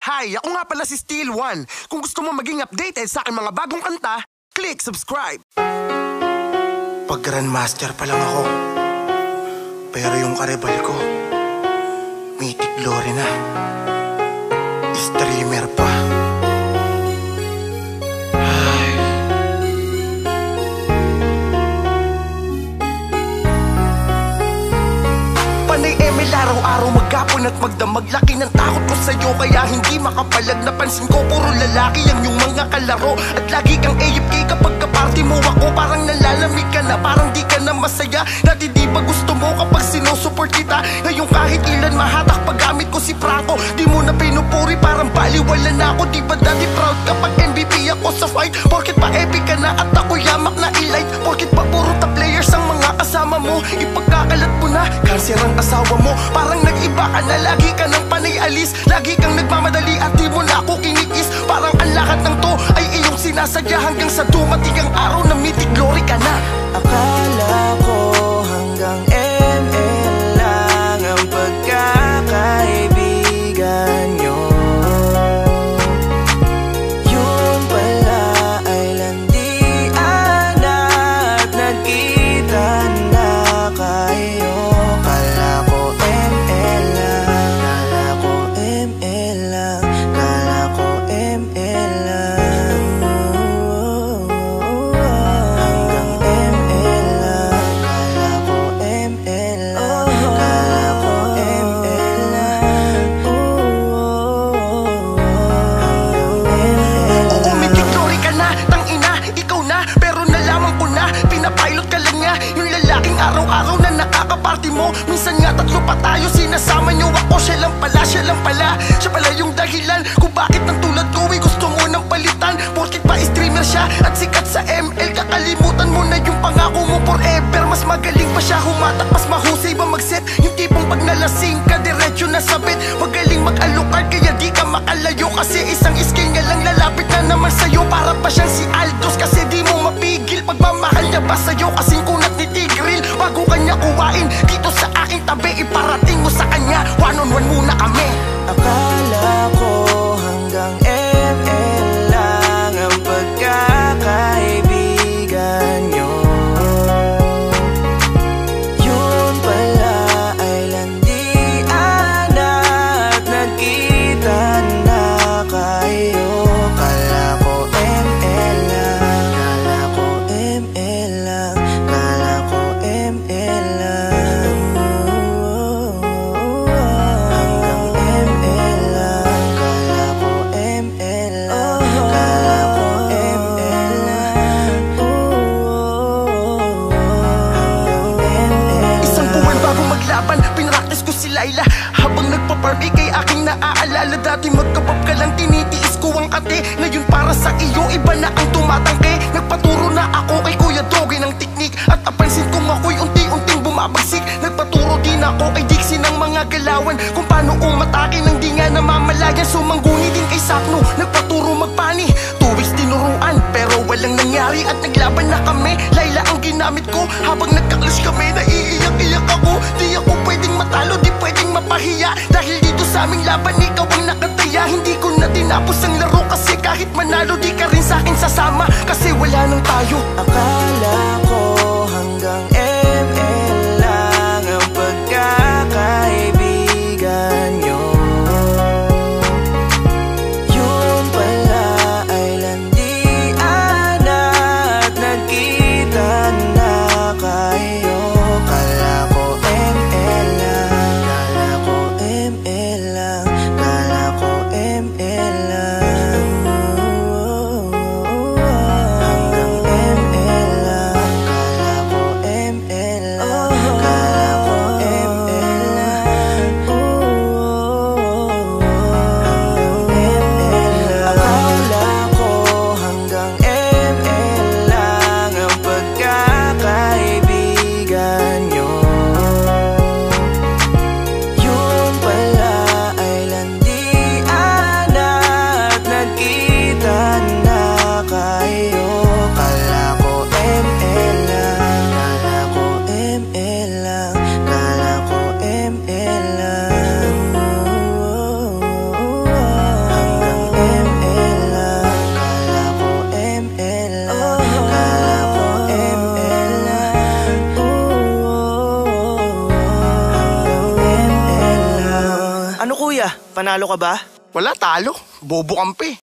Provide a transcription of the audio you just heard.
Hi, ako nga pala si Steel One. Kung gusto mo maging updated sa aking mga bagong kanta, click subscribe. Pag-grandmaster pa lang ako, pero yung karibal ko, mythic glory na. Streamer pa. Panay ML araw-araw maghapon at magdamag. Laki ng takot ko sa'yo kaya hindi makapalag. Napansin ko puro lalaki ang yung mga kalaro. At lagi kang AFK kapag kaparty mo ako. Parang nalalamig ka na, parang di ka na masaya. Dati di ba gusto mo kapag sinusupport kita? Ngayon kahit ilan mahatak paggamit ko si Franco. Di mo na pinupuri, parang baliwala na ako. Di ba dati proud kapag MVP ako sa fight? Porket pa epic ka na at ako yamak na elite. Porket pa puro top players ang mga kasama mo. Ipagkakalat mo na, cancer ang asawa mo. Parang nag-iba ka na, lagi ka ng panay alis. Lagi kang nagmamadali at di mo na ako kinikis. Parang ang lahat ng to ay iyong sinasadya hanggang sa dumating ang araw na mythic glory ka na. Akala ko hanggang ML lang ang pagkakaibigan nyo. Yun pala ay landian at nagkita na kayo. Kala ko ML lang, kala ko ML lang, kala ko ML lang. Araw-araw na nakakaparty mo. Minsan nga tatlo pa tayo, sinasama nyo ako. Siya lang pala, siya lang pala. Siya pala yung dahilan kung bakit ang tulad ko ay gusto mo ng palitan. Porkit pa streamer siya at sikat sa ML. Kakalimutan mo na yung pangako mo forever. Mas magaling pa siya humatak, mas mahusay ba mag-set? Yung tipong pag nalasing ka, diretso na sabit. Magaling mag-alukad kaya di ka makalayo. Kasi isang skill niya lang lalapit na naman sa'yo. Para pa siyang si Aldos kasi di mo mapigil. Pagmamahal niya ba sa'yo kasing kunat ni Tigril? Bago kanya kuwain dito sa aking tabi, iparating mo sa kanya, one on one muna kami. Akala ko hanggang ML lang ang pagkakaibigan nyo. Yun pala ay landian at nagkita na kayo. Kala ko ML lang, kala ko ML lang, kala ko ML lang. Hanggang ML lang, kala ko ML lang, kala ko ML lang. Hanggang ML. Isang buwan bago maglaban, pinractice ko si Laila. Habang nagpa-party kay aking naaalala. Dati magkabab ka lang, tinitiis ko ang kate. Ngayon para sa iyo, iba na ang tumatangke. Nagpaturo na ako kay Kuya Doge ng teknik. At napansin kong ako'y unti-unting bumabagsik. Nagpaturo din ako kay Dixie ng mga galawan, kung paano umatake nang di nga namamalayan. Sumangguni din kay Sakno, nagpaturo magpani. 2 weeks tinuruan, pero walang nangyari. At naglaban na kami, Layla ang ginamit ko. Habang nagka-clash kami, naiiyak-iyak ako. Di ako pwedeng matalo, di pwedeng mapahiya. Dahil dito sa aming laban, ikaw ang nakataya. Hindi ko na tinapos ang laro kasi kahit manalo, di ka rin sa'kin sasama. Kasi wala nang tayo. Akala ko hanggang ML lang ang pagkakaibigan nyo. Yun pala ay landian at nagkita na kayo. Kala ko ML lang, kala ko ML lang, kala ko ML lang. Hanggang ML lang, kuya, panalo ka ba? Wala talo, bobo kampi.